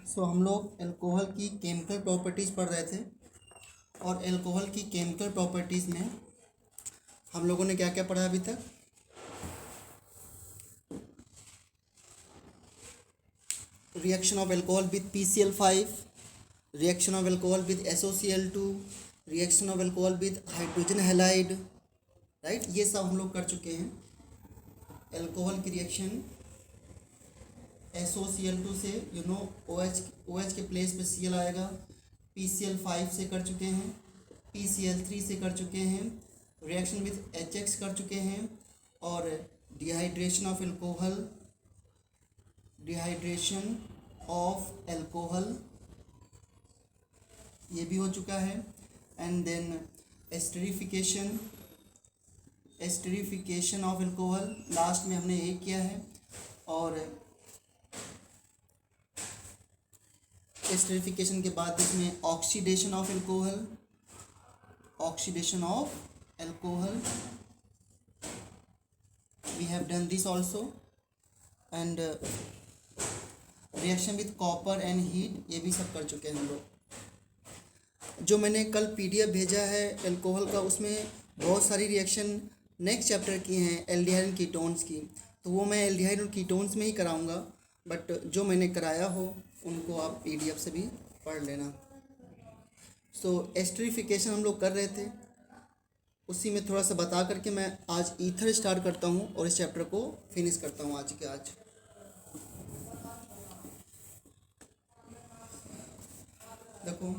हम लोग अल्कोहल की केमिकल प्रॉपर्टीज़ पढ़ रहे थे और अल्कोहल की केमिकल प्रॉपर्टीज़ में हम लोगों ने क्या क्या पढ़ा अभी तक। Reaction of alcohol with PCl5, reaction of alcohol with SOCl2, reaction of alcohol with hydrogen halide, right. ये सब हम लोग कर चुके हैं। अल्कोहल की रिएक्शन SOCl2 से OH के प्लेस पे Cl आएगा। PCl5 से कर चुके हैं, PCl3 से कर चुके हैं, रिएक्शन विद HX कर चुके हैं और डिहाइड्रेशन ऑफ अल्कोहल ये भी हो चुका है। And then esterification of alcohol last में हमने ये किया है। और एस्टरिफिकेशन के बाद इसमें oxidation of alcohol we have done this also. And reaction with copper and heat ये भी सब कर चुके हैं हम लोग। जो मैंने कल PDF भेजा है अल्कोहल का, उसमें बहुत सारी रिएक्शन नेक्स्ट चैप्टर की हैं एल्डिहाइड एंड कीटोन्स की, तो वो मैं एल्डिहाइड और कीटोन्स में ही कराऊंगा। बट जो मैंने कराया हो उनको आप PDF से भी पढ़ लेना। एस्टरिफिकेशन हम लोग कर रहे थे, उसी में थोड़ा सा बता करके मैं आज ईथर स्टार्ट करता हूँ और इस चैप्टर को फिनिश करता हूँ आज के आज। देखो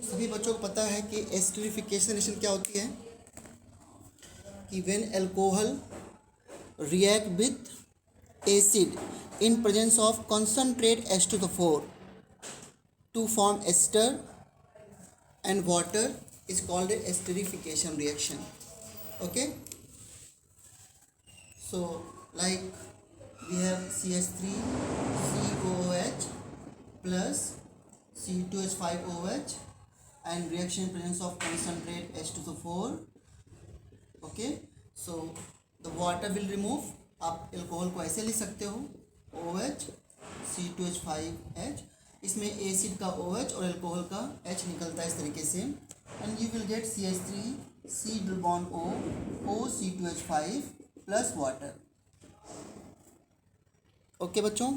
सभी बच्चों को पता है कि एस्टरिफिकेशन रिएक्शन क्या होती है, कि when alcohol react with acid in presence of concentrate H2O4 to form ester and water is called a esterification reaction. Okay, so like we have CH3COOH plus C2H5OH and reaction in presence of concentrate H2O4. Okay, so the water will remove, आप alcohol को ऐसे लिख सकते हो OH C2H5H, इसमें acid का OH और alcohol का H निकलता है इस तरीके से, and you will gate CH3 C double bond O O C2H5 plus water. Okay बच्चों,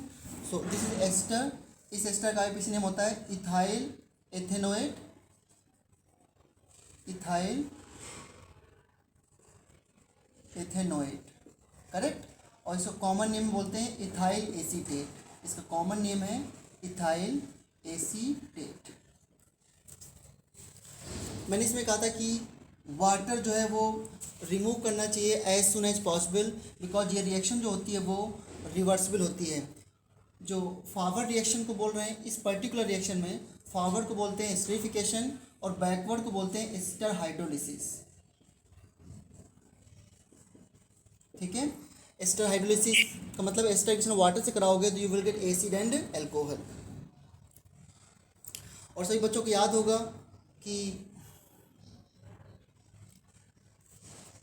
सो दिस इज एस्टर। इस एस्टर का भी नेम होता है इथाइल एथेनोएट, करेक्ट। और इसको कॉमन नेम बोलते हैं इथाइल एसीटेट। इसका कॉमन नेम है इथाइल एसीटेट। मैंने इसमें कहा था कि वाटर जो है वो रिमूव करना चाहिए as soon as possible, because ये रिएक्शन जो होती है वो रिवर्सिबल होती है। जो फॉरवर्ड रिएक्शन को बोल रहे हैं, इस पर्टिकुलर रिएक्शन में फॉरवर्ड को बोलते हैं एस्टरिफिकेशन और बैकवर्ड को बोलते हैं एस्टर हाइड्रोलिसिस। ठीक है, एस्टर हाइड्रोलिसिस का मतलब एस्टर रिएक्शन वाटर से कराओगे तो you will gate acid and alcohol. और सभी बच्चों को याद होगा कि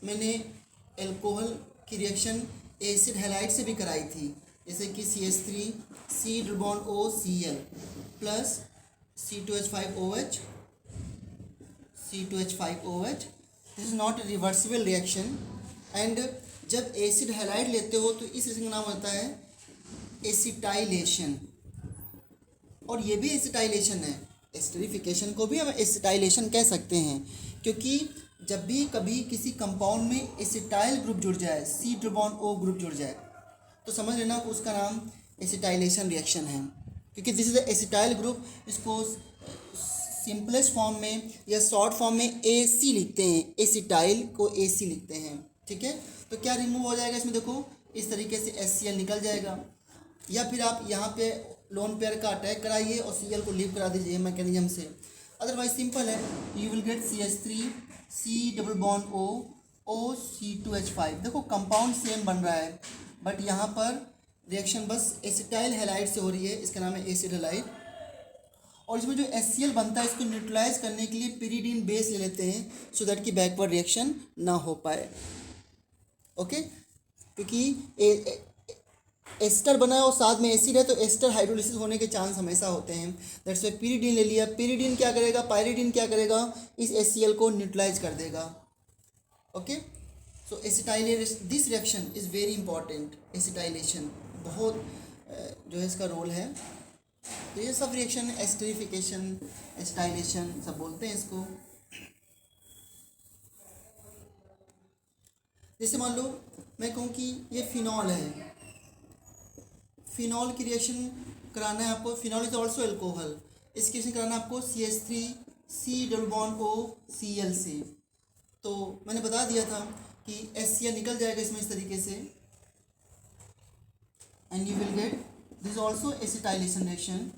मैंने अल्कोहल की रिएक्शन एसिड हैलाइड से भी कराई थी, जैसे कि CH3 C double bond O Cl plus C2H5OH this is not a reversible reaction. And जब एसिड हैलाइड लेते हो तो इस रिएक्शन का नाम होता है एसिटाइलेशन, और ये भी एसिटाइलेशन है। एस्टरिफिकेशन को भी हम एसिटाइलेशन कह सकते हैं, क्योंकि जब भी कभी किसी कंपाउंड में एसिटाइल ग्रुप जुड़ जाए, C double bond O group जुड़ जाए, तो समझ लेना कि उसका नाम एसिटाइलेशन रिएक्शन है, क्योंकि this is the acetyl group. इसको सिंपलेस्ट फॉर्म में या शॉर्ट फॉर्म में AC लिखते हैं, एसिटाइल को AC लिखते हैं। ठीक है, तो क्या रिमूव हो जाएगा इसमें, देखो इस तरीके से HCl निकल जाएगा, या फिर आप यहाँ पे लोन पेयर का अटैक कराइए और Cl को लीव करा दीजिए मैकेनिज्म से। अदरवाइज सिंपल है, you will gate CH3 C double bond O O C2H5। देखो कंपाउंड सेम बन रहा है, बट यहाँ पर रिएक्शन बस एसिटाइल हैलाइड से हो रही है, इसका नाम है एसिड हैलाइड। और इसमें जो HCl बनता है इसको न्यूट्रलाइज करने के लिए पिरिडीन बेस ले लेते हैं सो दैट कि बैकवर्ड रिएक्शन ना हो पाए। ओके, क्योंकि एस्टर बना है और साथ में एसिड है तो एस्टर हाइड्रोलिसिस होने के चांस हमेशा होते हैं। दैट्स वाई पिरिडीन ले लिया। पिरिडीन क्या करेगा, पायरिडीन क्या करेगा, इस HCl को न्यूट्रलाइज कर देगा। Okay, so acetylation, this reaction is very important. Acetylation बहुत जो है इसका रोल है। तो ये सब रिएक्शन एस्टरिफिकेशन, एसिटाइलेशन सब बोलते हैं इसको। जैसे मान लो मैं कहूँ कि ये फिनॉल है, फिनॉल की रिएक्शन कराना है आपको। Phenol is also alcohol. इसकी रिएक्शन कराना है आपको CH3 डबल बॉन्ड OCl से। तो मैंने बता दिया था कि HCl निकल जाएगा इसमें इस तरीके से and you will get this also acetylation reaction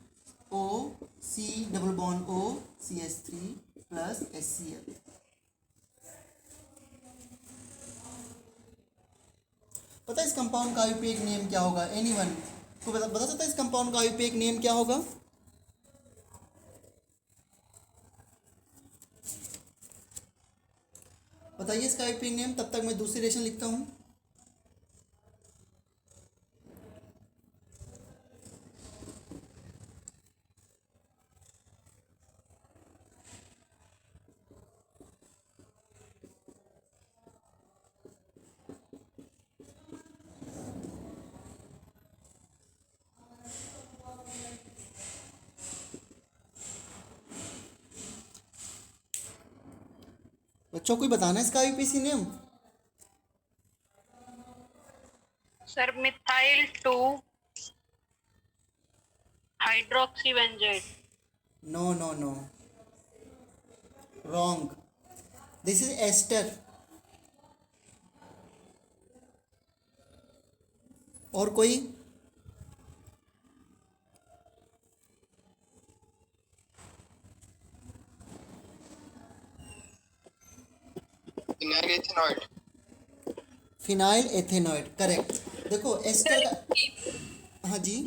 OC double bond OCH3 plus HCl। पता है इस कंपाउंड का आयुर्वेदिक नेम क्या होगा? एनीवन को बता सकता है इस कंपाउंड का आयुर्वेदिक नेम क्या होगा? बताइए इसका आयुर्वेदिक नेम, तब तक मैं दूसरी रिएक्शन लिखता हूँ। बच्चों को ही बताना है इसका IUPAC name. Sir methyl 2 hydroxy benzoate. No no no, wrong. This is ester. और कोई? Phenyl ethanoate. Phenyl ethanoate, correct. देखो एस्टर का, हाँ जी,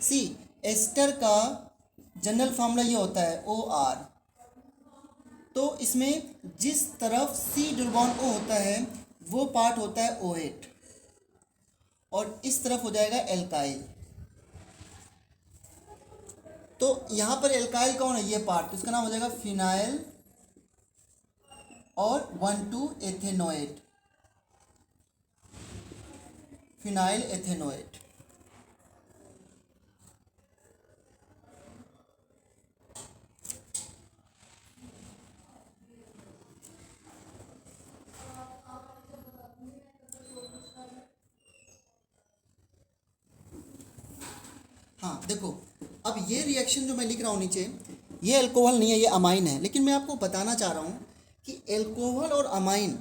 सी एस्टर का जनरल फार्मूला ये होता है OR। तो इसमें जिस तरफ C डबल बॉन्ड O होता है वो पार्ट होता है OH और इस तरफ हो जाएगा एल्काइल। तो यहाँ पर एल्काइल कौन है, ये पार्ट, तो इसका नाम हो जाएगा फिनाइल और 1,2 एथेनोएट, फिनाइल एथेनोएट। हाँ देखो, अब ये रिएक्शन जो मैं लिख रहा हूँ नीचे, ये अल्कोहल नहीं है, ये अमाइन है। लेकिन मैं आपको बताना चाह रहा हूँ कि अल्कोहल और अमाइन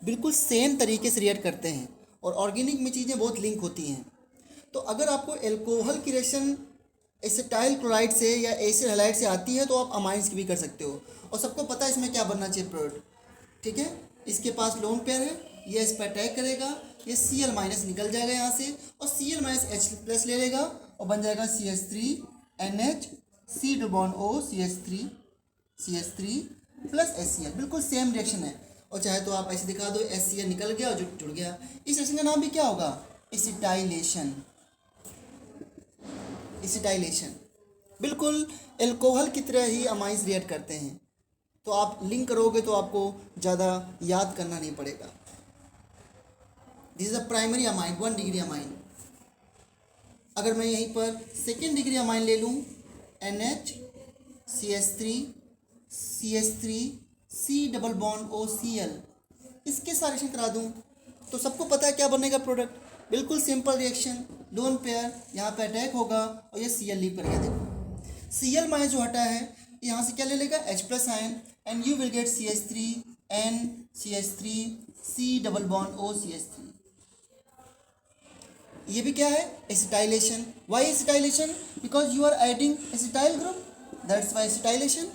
बिल्कुल सेम तरीके से रिएक्ट करते हैं और ऑर्गेनिक में चीज़ें बहुत लिंक होती हैं। तो अगर आपको अल्कोहल की रिएक्शन एसिटाइल क्लोराइड से या एसिड हैलाइड से आती है तो आप अमाइंस की भी कर सकते हो। और सबको पता है इसमें क्या बनना चाहिए प्रोडक्ट, ठीक है। इसके पास लोन पेयर है, ये इस पर अटैक करेगा, ये Cl माइनस निकल जाएगा यहाँ से और Cl माइनस H प्लस ले लेगा और बन जाएगा CH3NH C double bond O CH3 plus HCl। बिल्कुल सेम रिएक्शन है। और चाहे तो आप ऐसे दिखा दो, HCl निकल गया और जुड़ गया। इस रिएक्शन का नाम भी क्या होगा? एसिटाइलेशन। एसिटाइलेशन बिल्कुल अल्कोहल की तरह ही अमाइंस रिएक्ट करते हैं। तो आप लिंक करोगे तो आपको ज़्यादा याद करना नहीं पड़ेगा। This is a primary amine, 1 degree amine. अगर मैं यहीं पर सेकेंड डिग्री अमाइन ले लूँ, NH CH3 C double bond OCl, इसके साथ रिएक्शन करा दूँ तो सबको पता है क्या बनेगा प्रोडक्ट। बिल्कुल सिंपल रिएक्शन, लोन पेयर यहाँ पे अटैक होगा और ये Cl लीव कर गया। देखो Cl माइनस जो हटा है यहाँ से क्या ले लेगा, H plus ion and you will get CH3N CH3 C double bond O CH3। ये भी क्या है? Acetylation. Why acetylation? Because you are adding acetyl group, that's why acetylation.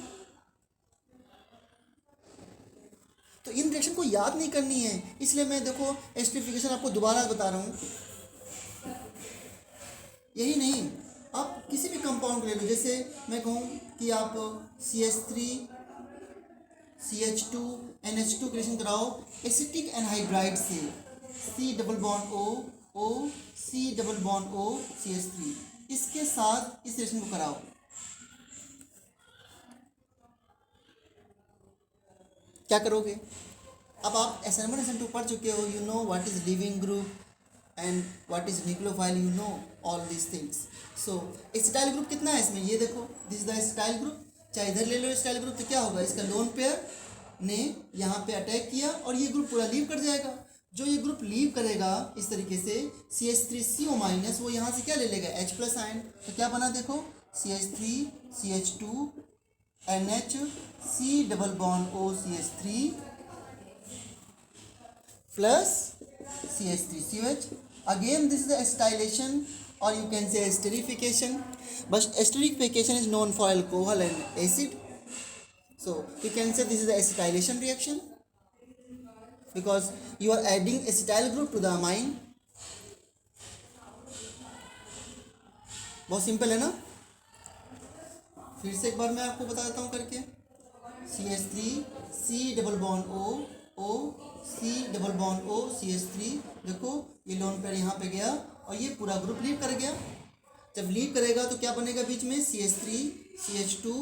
तो इन रिएक्शन को याद नहीं करनी है, इसलिए मैं देखो एस्टरिफिकेशन आपको दोबारा बता रहा हूँ। यही नहीं, आप किसी भी कंपाउंड काउंट ले लो। जैसे मैं कहूँ कि आप CH3 CH2 NH2 क्रिएशन कराओ एसिटिक एनहाइड्राइड से, C double bond O C double bond O CH3, इसके साथ इस रिएक्शन को कराओ। क्या करोगे? अब आप SN1 SN2 पढ़ चुके हो, you know what is leaving group and what is nucleophile, you know all this things. So acetyl group कितना है इसमें, ये देखो, this is the acetyl group. चाहे इधर ले लो एसिटाइल ग्रुप, तो क्या होगा, इसका लोन पेयर ने यहाँ पे अटैक किया और ये ग्रुप पूरा लीव कर जाएगा। जो ये ग्रुप लीव करेगा इस तरीके से CH3CO माइनस, वो यहाँ से क्या ले लेगा, H प्लस आयन। तो क्या बना देखो, CH3 CH2 NH C double bond O CH3 plus CH3COH। Again this is acetylation or you can say esterification, but esterification is known for alcohol and acid, so you can say this is the acetylation reaction because you are adding acetyl group to the amine। बहुत simple है ना। फिर से एक बार मैं आपको बता देता हूँ करके, CH3 C double bond O C double bond O CH3, देखो ये लोन पेयर यहाँ पे गया और ये पूरा ग्रुप लीव कर गया। जब लीव करेगा तो क्या बनेगा बीच में, CH3 CH2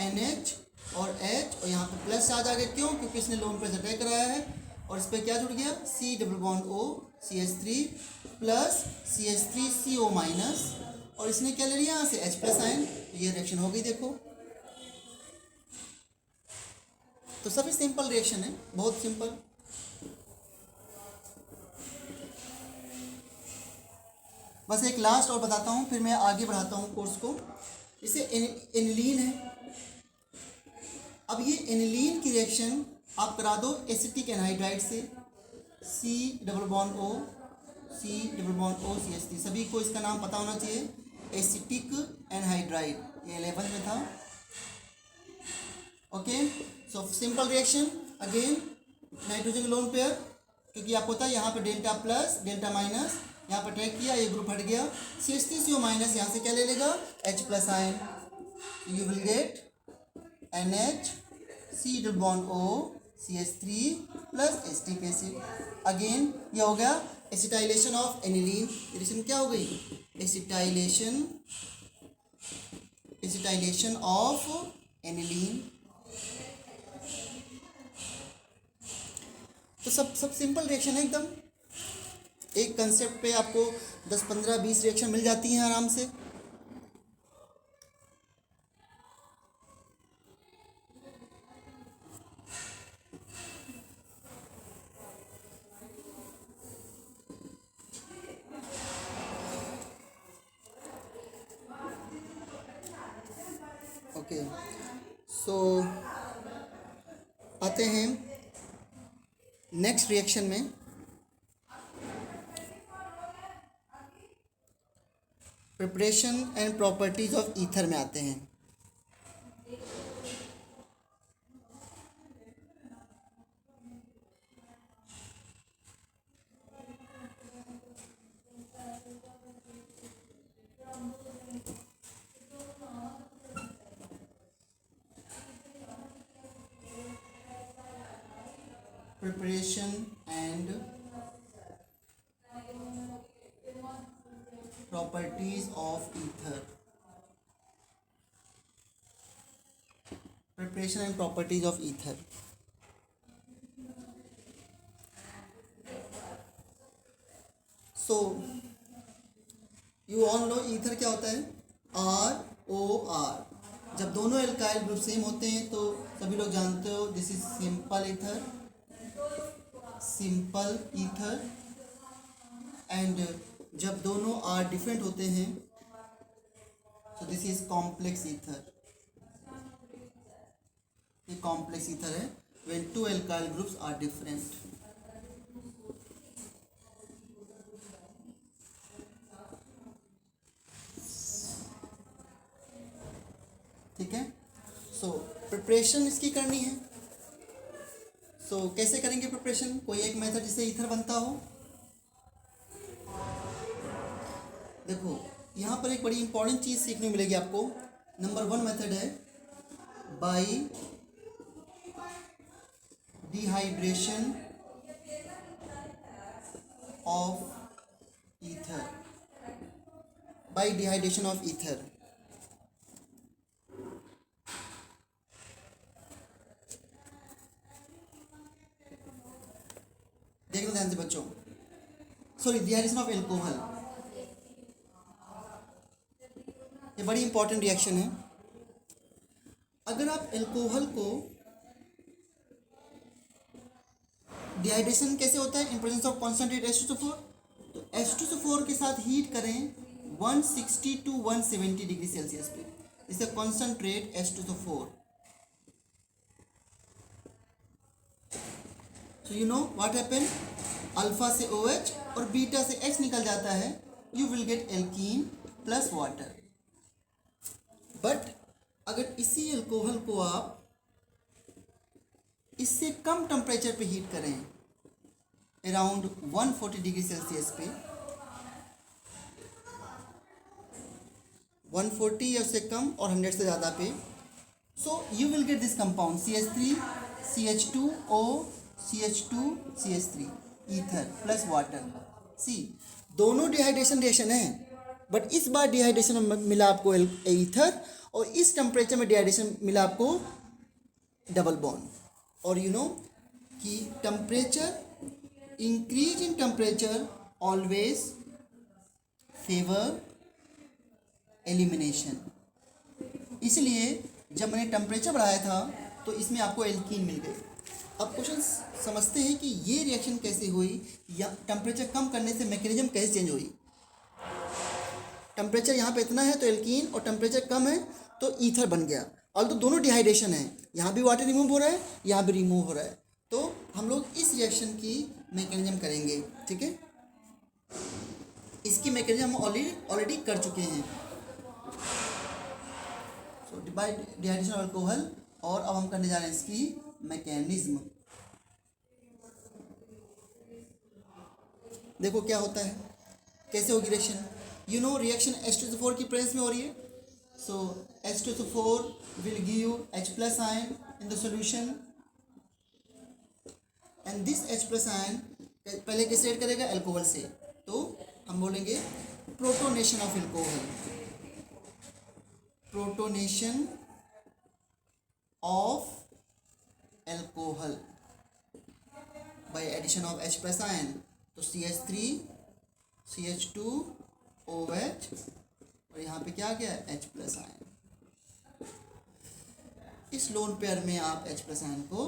NH और H, और यहाँ पे प्लस चार्ज आ गया, क्यों, क्योंकि इसने लोन पेयर से अटैक कराया है। और इस पर क्या जुड़ गया, C double bond O CH3 plus CH3CO minus, और इसने क्या ले लिया यहाँ से H प्लस आयन। ये रिएक्शन हो गई देखो। तो सभी सिंपल रिएक्शन है, बहुत सिंपल। बस एक लास्ट और बताता हूँ, फिर मैं आगे बढ़ाता हूँ कोर्स को। इसे एनिलीन है। अब ये एनिलीन की रिएक्शन आप करा दो एसिटिक एनहाइड्राइड से, C double bond O C double bond O CH3। सभी को इसका नाम पता होना चाहिए, एसिटिक एनहाइड्राइड, ये 11 में था। Okay, so simple reaction. Again nitrogen lone pair, क्योंकि आपको पता है यहाँ पे डेल्टा प्लस डेल्टा माइनस, यहाँ पर अटैक किया, ये ग्रुप हट गया। CH3CO माइनस यहाँ से क्या ले लेगा, H plus ion, you will gate NH C double bond O CH3 plus acetic acid. Again ये हो गया एसिटाइलेशन ऑफ एनिलीन। रिएक्शन क्या हो गई, एसिटाइलेशन ऑफ एनिलीन। तो सब सिंपल रिएक्शन है एकदम। एक कंसेप्ट पे आपको 10 15 20 रिएक्शन मिल जाती हैं आराम से। ओके, सो आते हैं नेक्स्ट रिएक्शन में। Preparation and properties of ether में आते हैं। Preparation and properties of ether, preparation and properties of ether। so you all know ether क्या होता है, ROR। जब दोनों एल्काइल ग्रुप सेम होते हैं तो सभी लोग जानते हो, this is simple ether, and जब दोनों आर डिफरेंट होते हैं तो दिस इज कॉम्प्लेक्स ईथर। ये कॉम्प्लेक्स ईथर है when two alkyl groups are different. ठीक है, सो प्रिपरेशन इसकी करनी है। सो कैसे करेंगे प्रिपरेशन, कोई एक मेथड जिससे ईथर बनता हो। देखो यहाँ पर एक बड़ी इंपॉर्टेंट चीज़ सीखने को मिलेगी आपको। नंबर 1 मेथड है bye dehydration of ether, bye dehydration of ether. देख लो ध्यान से बच्चों, सॉरी डिहाइड्रेशन ऑफ एल्कोहल, ये बड़ी इंपॉर्टेंट रिएक्शन है। अगर आप एल्कोहल को डिहाइड्रेशन कैसे होता है इन प्रेजेंस ऑफ कॉन्सेंट्रेट H2SO4, तो H2SO4 के साथ हीट करें 160 to 170 डिग्री सेल्सियस पे, इसे concentrate H2SO4। So you know what happen, alpha से OH और बीटा से H निकल जाता है, you will gate alkene plus water. But अगर इसी एल्कोहल को आप इससे कम टेम्परेचर पे हीट करें अराउंड 140 डिग्री सेल्सियस पे, 140 या उससे कम और 100 से ज़्यादा पे, so you will get this compound CH3 CH2O CH2 CH3 ether plus water. See दोनों डिहाइड्रेशन रिएक्शन है, बट इस बार डिहाइड्रेशन में मिला आपको ईथर और इस टेम्परेचर में डिहाइड्रेशन मिला आपको डबल बॉन्ड। और यू नो कि temperature, increase in temperature always favour elimination, इसलिए जब मैंने टेम्परेचर बढ़ाया था तो इसमें आपको एल्कीन मिल गई। अब क्वेश्चन समझते हैं कि ये रिएक्शन कैसे हुई या टेम्परेचर कम करने से मैकेनिज्म कैसे चेंज हुई। टेम्परेचर यहाँ पे इतना है तो एल्कीन, और टेम्परेचर कम है तो ईथर बन गया। और तो दोनों डिहाइड्रेशन है, यहाँ भी वाटर रिमूव हो रहा है, यहाँ भी रिमूव हो रहा है, तो हम लोग इस रिएक्शन की मैकेनिज्म करेंगे। ठीक है, इसकी मैकेनिज्म हम ऑलरेडी कर चुके हैं। सो बाय डिहाइड्रेशन ऑफ अल्कोहल, और अब हम करने जा रहे हैं इसकी मैकेनिज्म। देखो क्या होता है, कैसे होगी reaction. You know reaction H2SO4 की प्रेजेंस में हो रही है, so H2SO4 will give H+ ion in the solution, and this H+ ion पहले किस रेट करेगा, अल्कोहल से, तो हम बोलेंगे protonation of alcohol, protonation of alcohol by addition of H+ ion, तो CH3 CH2 OH और यहाँ पे क्या आ गया H+ आयन। इस लोन पेयर में आप H+ आयन को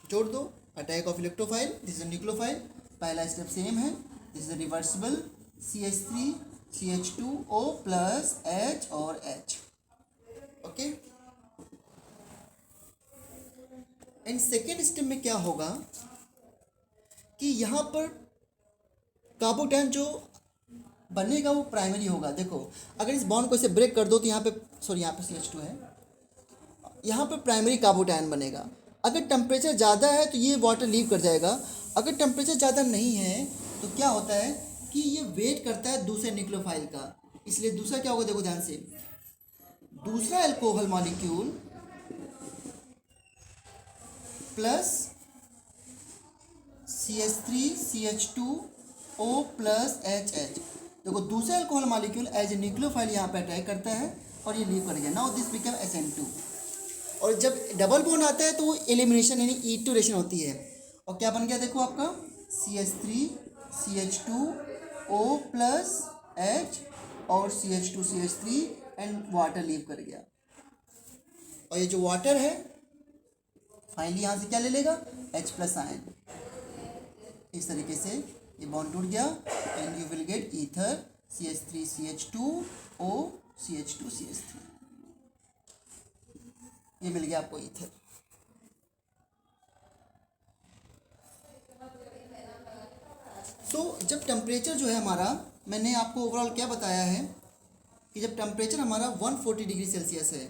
जोड़ दो, attack of electrophile, this is nucleophile, पहला स्टेप सेम है, this is reversible CH3 CH2O plus H और H। Okay, and second step में क्या होगा कि यहाँ पर कार्बोकैटायन जो बनेगा वो प्राइमरी होगा। देखो अगर इस बॉन्ड को इसे ब्रेक कर दो तो यहाँ पे, सॉरी यहाँ पे CH2 है, यहाँ पे प्राइमरी कार्बोकैटायन बनेगा। अगर टेम्परेचर ज़्यादा है तो ये वाटर लीव कर जाएगा, अगर टेम्परेचर ज़्यादा नहीं है तो क्या होता है कि ये वेट करता है दूसरे न्यूक्लियोफाइल का, इसलिए दूसरा क्या होगा, देखो ध्यान से, दूसरा alcohol molecule plus CH3 CH2O plus HH, देखो दूसरा alcohol molecule as a nucleophile यहाँ पे अटैक करता है और ये लीव कर गया। नाउ दिस बिकम SN2, और जब डबल बॉन्ड आता है तो वो एलिमिनेशन यानी ईटरेशन होती है, और क्या बन गया देखो आपका CH3 CH2O प्लस H और CH2 CH3 and water leave कर गया। और ये जो वाटर है फाइनली यहाँ से क्या ले लेगा, H+ आयन। इस तरीके से ये बॉन्ड टूट गया and you will gate ether CH3 CH2O CH2 CH3, ये मिल गया आपको ईथर। सो जब टेम्परेचर जो है हमारा, मैंने आपको ओवरऑल क्या बताया है कि जब टेम्परेचर हमारा 140 डिग्री सेल्सियस है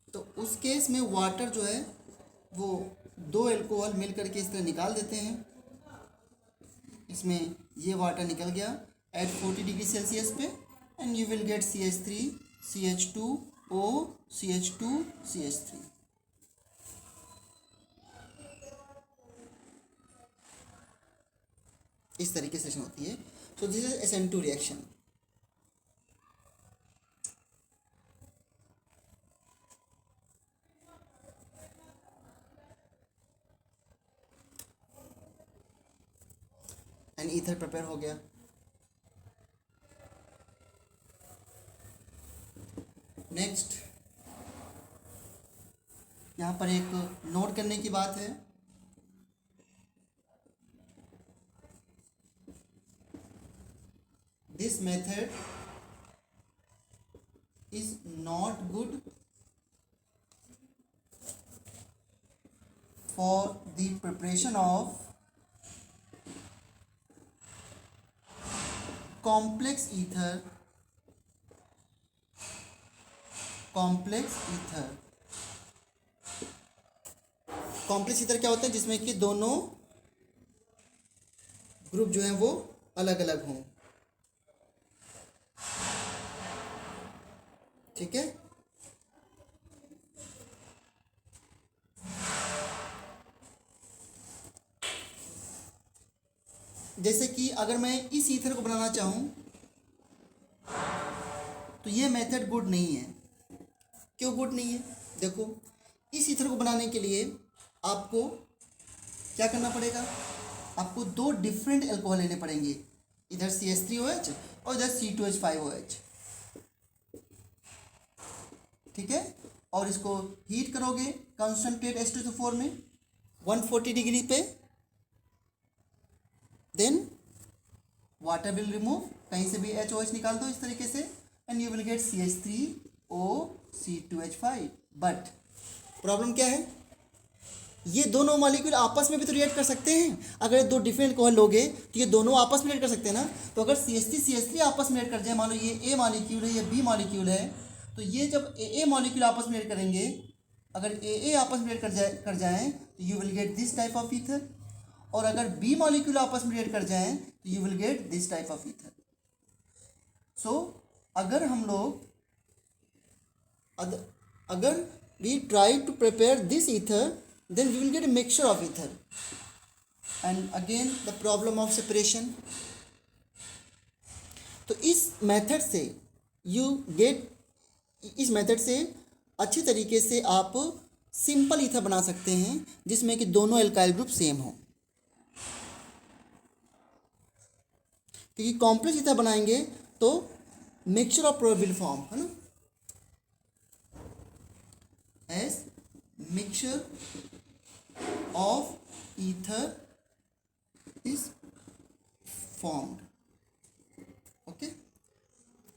तो उस केस में वाटर जो है वो दो एल्कोहल मिल करके इस तरह निकाल देते हैं, इसमें ये वाटर निकल गया एट 40 डिग्री सेल्सियस पे and you will gate CH3 CH2O CH2 CH3. इस तरीके से होती है. So this is SN2 reaction. And ether prepare हो गया. नेक्स्ट यहाँ पर एक नोट करने की बात है. This method is not good for the preparation of complex ether. Complex ether क्या होता है? जिसमें कि दोनों ग्रुप जो हैं वो अलग अलग हों. ठीक है. जैसे कि अगर मैं इस ईथर को बनाना चाहूं तो ये मेथड गुड नहीं है. क्यों गुड नहीं है? देखो, इस ईथर को बनाने के लिए आपको क्या करना पड़ेगा? आपको दो डिफरेंट अल्कोहल लेने पड़ेंगे. इधर CH3OH और इधर C2H5OH. ठीक है. और इसको हीट करोगे कंसंट्रेट H2SO4 में 140 डिग्री पे. देन वाटर विल रिमूव, कहीं से भी HOH निकाल दो इस तरीके से and you will gate CH3O C2H5. But problem क्या है? ये दोनों मॉलिक्यूल आपस में भी तो रिएक्ट कर सकते हैं. अगर दो डिफरेंट अल्कोहल लोगे तो ये दोनों आपस में रिएक्ट कर सकते हैं ना. तो अगर CH3 आपस में रिएक्ट कर जाए, मान लो ये A मॉलिक्यूल है, ये B मॉलिक्यूल है, तो ये जब AA मॉलिक्यूल आपस में रिएक्ट करेंगे, अगर AA आपस में रिएक्ट कर जाएँ तो you will get this type of ether. और अगर B मॉलिक्यूल आपस में रिएक्ट कर जाएँ तो you will get this type of ether. So अगर हम लोग अगर we try to prepare this ether, then we will get a mixture of ether. And again the problem of separation. तो इस मेथड से इस मेथड से अच्छी तरीके से आप सिंपल ईथर बना सकते हैं जिसमें कि दोनों एल्काइल ग्रुप सेम हो. क्योंकि कॉम्प्लेक्स ईथर बनाएंगे तो मिक्सचर ऑफ प्रोबेबल फॉर्म है ना, as mixture of ether is formed. Okay,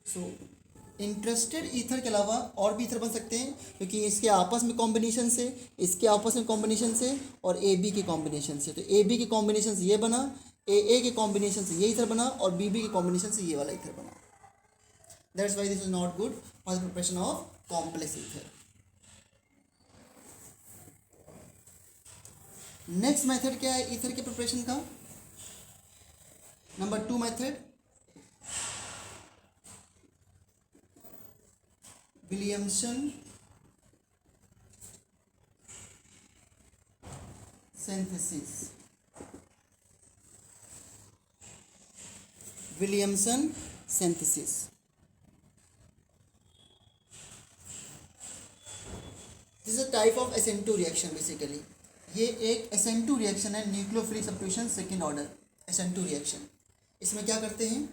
so interested ether के अलावा और भी ईथर बन सकते हैं क्योंकि इसके आपस में कॉम्बिनेशन से, इसके आपस में कॉम्बिनेशन से और AB के कॉम्बिनेशन से. तो AB के कॉम्बिनेशन से ये बना, AA के कॉम्बिनेशन से ये ईथर बना और BB के कॉम्बिनेशन से ये वाला ईथर बना. That's why this is not good for the preparation of complex ether. Next method क्या है ईथर के प्रिपरेशन का? Number 2 method, Williamson synthesis. Williamson synthesis this is a type of SN2 reaction. Basically ये एक SN2 reaction है, nucleophilic substitution second order SN2 reaction. इसमें क्या करते हैं?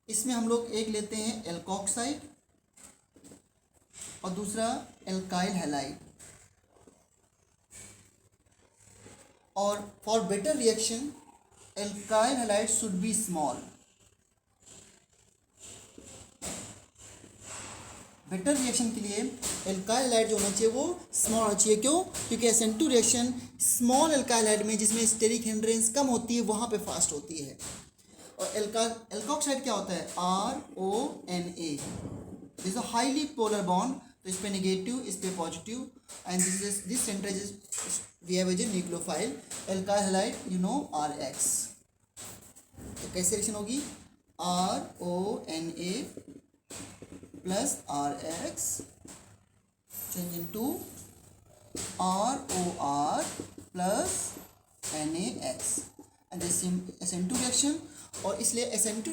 इसमें हम लोग एक लेते हैं एल्कोक्साइड और दूसरा एल्काइल हैलाइड. और for better reaction alkyl halide should be small. Better reaction के लिए एल्काइल हैलाइड जो होना चाहिए वो स्मॉल होना चाहिए. क्यों? क्योंकि SN2 reaction small alkyl halide में जिसमें स्टेरिक हिंड्रेंस कम होती है वहाँ पे फास्ट होती है. और एल्कोक्साइड क्या होता है? RONA. This is a highly polar bond. तो इस पे नेगेटिव, इस पे positive and this centre is we have as a nucleophile. Alkyl halide you know RX. तो कैसे रिएक्शन होगी? RONA plus RX change into ROR plus NaX and this SN2 reaction. और इसलिए SN2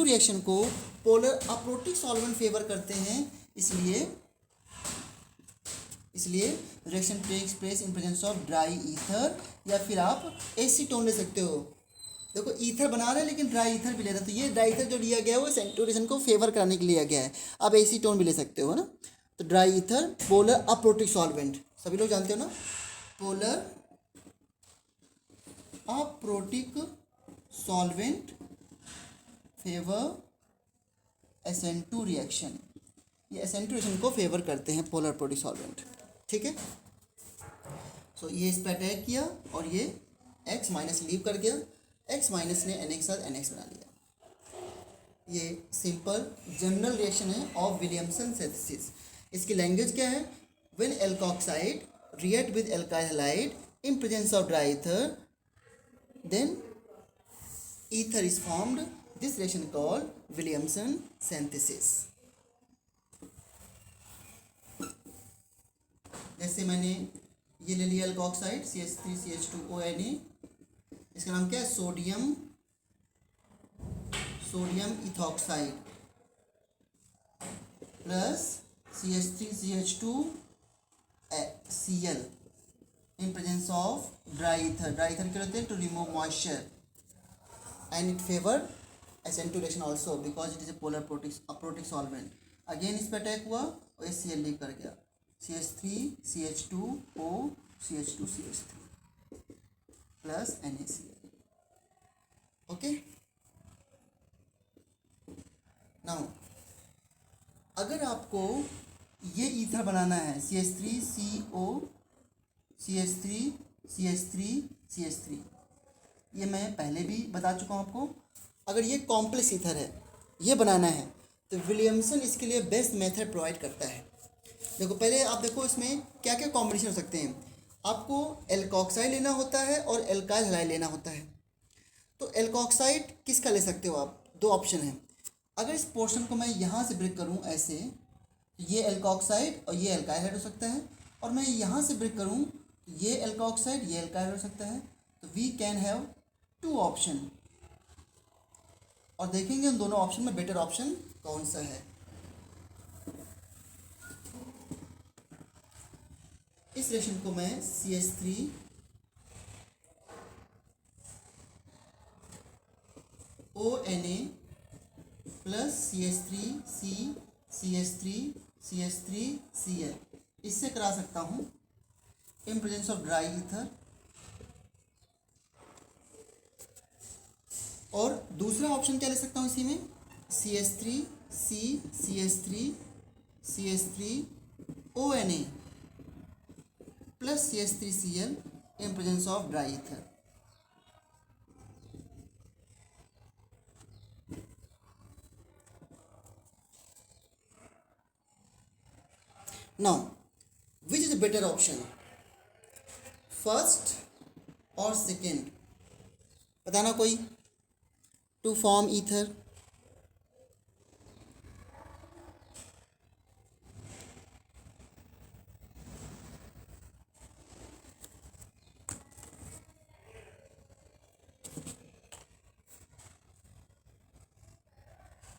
रिएक्शन को polar aprotic solvent favour करते हैं, इसलिए reaction takes place in presence of dry ether, या फिर आप एसीटोन ले सकते हो। देखो ईथर बना रहे हैं लेकिन ड्राई ईथर भी ले रहे हैं, तो ये ड्राई ईथर जो लिया गया है वो SN2 रिएक्शन को फेवर कराने के लिए लिया गया है। आप एसीटोन भी ले सकते हो ना। तो dry ether polar aprotic solvent, सभी लोग जानते हो ना, polar aprotic solvent favour SN2 reaction. ये SN2 रिएक्शन को फेवर करते हैं पोलर अप्रोटिक सॉल्वेंट, ठीक है। सो ये इस पर अटैक किया और ये X माइनस लीव कर गया, X माइनस ने NX साथ NX बना लिया। ये सिंपल जनरल रिएक्शन है ऑफ विलियमसन सिंथेसिस। इसकी लैंग्वेज क्या है? When alkoxide react with alkyl halide in presence of dry ether, then ether is formed. This reaction called Williamson synthesis. जैसे मैंने ये ले लिया एल्कोक्साइड CH3CH2ONA, इसका नाम क्या है? Sodium ethoxide plus CH3CH2Cl in presence of dry ether क्या होते हैं? To remove moisture, and it favor SN2 reaction also because it is a polar aprotic solvent. Again इस पर अटैक हुआ और ये Cl लीव कर गया, CH3CH2O CH2CH3 plus NaCl। Okay, now अगर आपको ये ईथर बनाना है CH3 ये मैं पहले भी बता चुका हूँ आपको। अगर ये कॉम्प्लेक्स ईथर है, ये बनाना है, तो विलियमसन इसके लिए बेस्ट मेथड प्रोवाइड करता है। देखो पहले आप देखो इसमें क्या क्या कॉम्बिनेशन हो सकते हैं। आपको एल्कोक्साइड लेना होता है और एल्काइल हैलाइड लेना होता है। तो एल्कोक्साइड किसका ले सकते हो आप? दो ऑप्शन है। अगर इस पोर्शन को मैं यहाँ से ब्रेक करूँ ऐसे, ये एल्कोक्साइड और ये एल्काइल हैलाइड हो सकता है, और मैं यहाँ से ब्रेक करूँ ये एल्कोक्साइड ये एल्काइल हो सकता है। तो we can have two option, और देखेंगे उन दोनों ऑप्शन में बेटर ऑप्शन कौन सा है। इस रिएक्शन को मैं CH3ONA प्लस CH3CH3CH3Cl इससे करा सकता हूँ इन प्रेजेंस ऑफ ड्राई ईथर। और दूसरा ऑप्शन क्या ले सकता हूँ इसी में? CH3ONA plus CH3Cl in presence of dry ether. Now, which is a better option? First or second? बताना कोई। To form ether,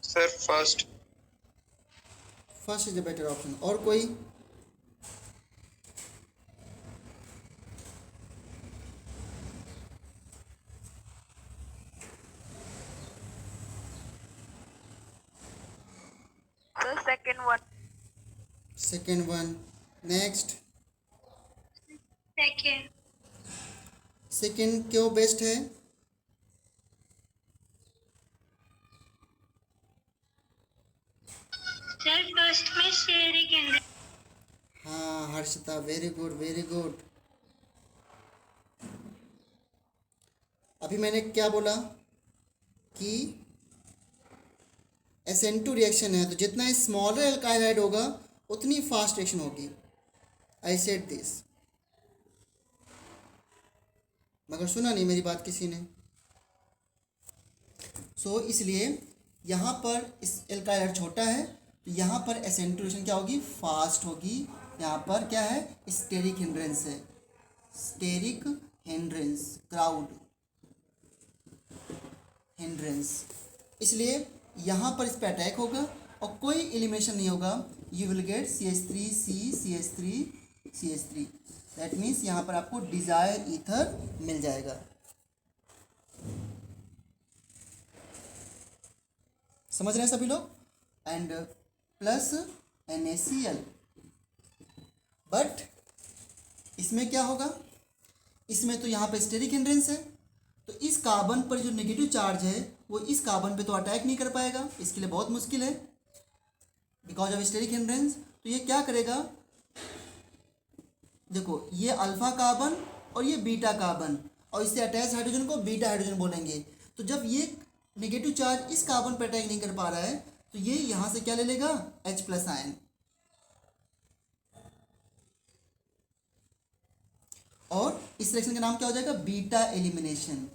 sir first is the better option. और कोई? Second one. नेक्स्ट, सेकेंड क्यों बेस्ट है? Sir first में steric energy. हाँ Harshita, very good very good. अभी मैंने क्या बोला कि SN2 रिएक्शन है, तो जितना स्मॉलर एल्काइल हैलाइड होगा उतनी फास्ट रिएक्शन होगी। आई सेड दिस, मगर सुना नहीं मेरी बात किसी ने। सो इसलिए यहाँ पर इस एल्काइल हाइड्राइड छोटा है, तो यहाँ पर SN2 रिएक्शन क्या होगी, फास्ट होगी। यहाँ पर क्या है, स्टेरिक हिंड्रेंस है, स्टेरिक हिंड्रेंस, क्राउड हिंड्रेंस। इसलिए यहाँ पर इस पर अटैक होगा और कोई एलिमिनेशन नहीं होगा। You will gate CH3 that means यहाँ पर आपको डिजायर ईथर मिल जाएगा। समझ रहे हैं सभी लोग? एंड प्लस NaCl, बट इसमें क्या होगा, इसमें तो यहाँ पे स्टेरिक हिंड्रेंस है, तो इस कार्बन पर जो नेगेटिव चार्ज है वो इस कार्बन पे तो अटैक नहीं कर पाएगा, इसके लिए बहुत मुश्किल है बिकॉज ऑफ स्टेरिक हिंड्रेंस। तो ये क्या करेगा, देखो ये अल्फा कार्बन और ये बीटा कार्बन और इससे अटैच हाइड्रोजन को बीटा हाइड्रोजन बोलेंगे। तो जब ये नेगेटिव चार्ज इस कार्बन पर अटैक नहीं कर पा रहा है तो ये यहाँ से क्या ले लेगा, H+ आयन, और इस रिएक्शन का नाम क्या हो जाएगा, बीटा एलिमिनेशन।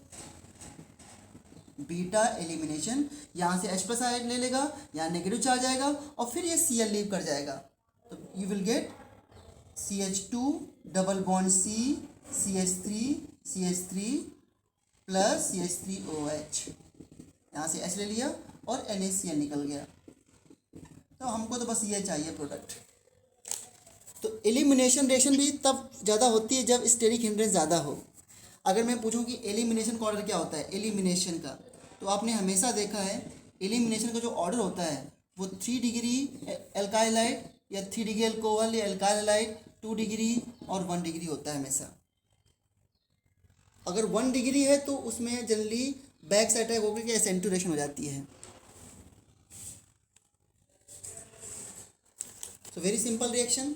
बीटा एलिमिनेशन, यहाँ से H+ आयन ले लेगा, यहाँ नेगेटिव चार्ज आएगा और फिर ये Cl लीव कर जाएगा, तो you will gate CH2 double bond C CH3 plus CH3OH, यहाँ से H ले लिया और NaCl निकल गया। तो हमको तो बस ये चाहिए प्रोडक्ट। तो एलिमिनेशन रिएक्शन भी तब ज़्यादा होती है जब स्टेरिक हिंड्रेंस ज़्यादा हो। अगर मैं पूछूं कि एलिमिनेशन का ऑर्डर क्या होता है, एलिमिनेशन का, तो आपने हमेशा देखा है एलिमिनेशन का जो ऑर्डर होता है वो 3 डिग्री एल्काइल हाइड या 3 डिग्री अल्कोहल या एल्काइल हाइड, 2 डिग्री और 1 डिग्री होता है हमेशा। अगर 1 डिग्री है तो उसमें जनरली बैक साइड अटैक होकर के SN2 रिएक्शन हो जाती है। तो वेरी सिंपल रिएक्शन।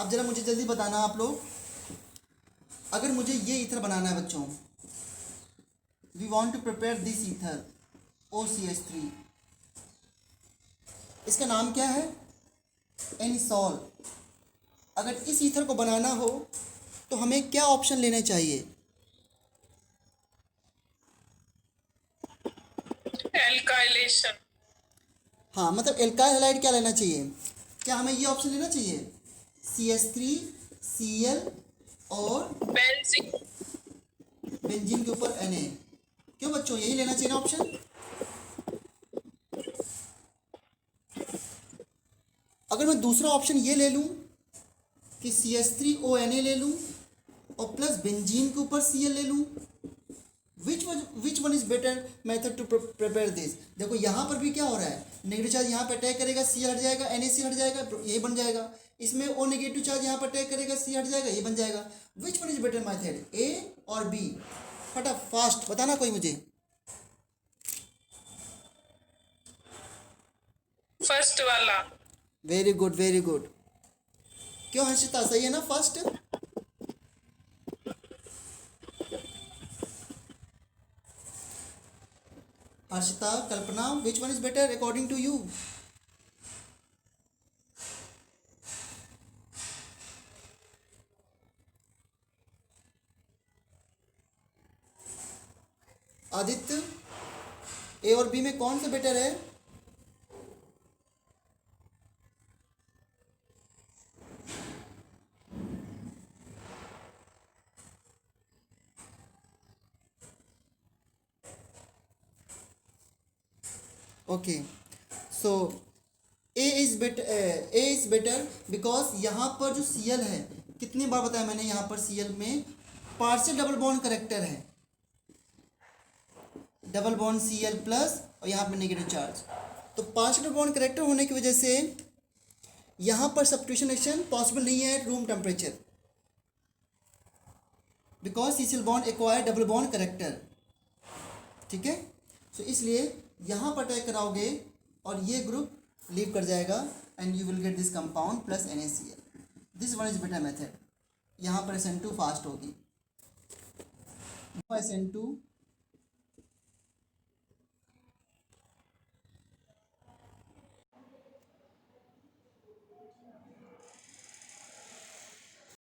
अब जरा मुझे जल्दी बताना आप लोग, अगर मुझे ये ईथर बनाना है बच्चों, we want to prepare this ether OCH3, इसका नाम क्या है, एनिसॉल। अगर इस ईथर को बनाना हो तो हमें क्या ऑप्शन लेने चाहिए, एल्काइलेशन। हाँ मतलब एल्काइल हैलाइड क्या लेना चाहिए, क्या हमें ये ऑप्शन लेना चाहिए CH3Cl और बेंजीन के ऊपर Na। क्यों बच्चों, यही लेना चाहिए ना ऑप्शन। अगर मैं दूसरा ऑप्शन ये ले लूं कि CH3ONa ले लूं और प्लस बेंजीन के ऊपर Cl ले लूं, which one is better method to prepare this. देखो यहाँ पर भी क्या हो रहा है, नेगेटिव चार्ज यहाँ पर अटैक करेगा, Cl हट जाएगा, NaCl हट जाएगा, यही बन जाएगा। इसमें ओ नेगेटिव चार्ज यहाँ पर अटैक करेगा, C हट जाएगा, ये बन जाएगा। Which one is better method, A और B? फटाफट फास्ट बताना कोई मुझे। फर्स्ट वाला। Very good very good. क्यों हर्षिता, सही है ना first? Harshita, Kalpana, which one is better according to you? Aditya, A और बी में कौन सा बेटर है? Okay, so A is better because यहाँ पर जो Cl है, कितनी बार बताया मैंने, यहाँ पर Cl में पार्शियल डबल बॉन्ड करेक्टर है, डबल बॉन्ड Cl प्लस और यहाँ पर नेगेटिव चार्ज। तो पार्शियल डबल बॉन्ड करेक्टर होने की वजह से यहाँ पर सब्स्टिट्यूशन रिएक्शन पॉसिबल नहीं है room temperature, because CCl bond acquire double bond character. ठीक है, सो इसलिए यहाँ पर अटैक कराओगे और ये ग्रुप लीव कर जाएगा and you will get this compound plus NaCl। This one is better method. यहाँ पर SN2 फास्ट होगी, SN2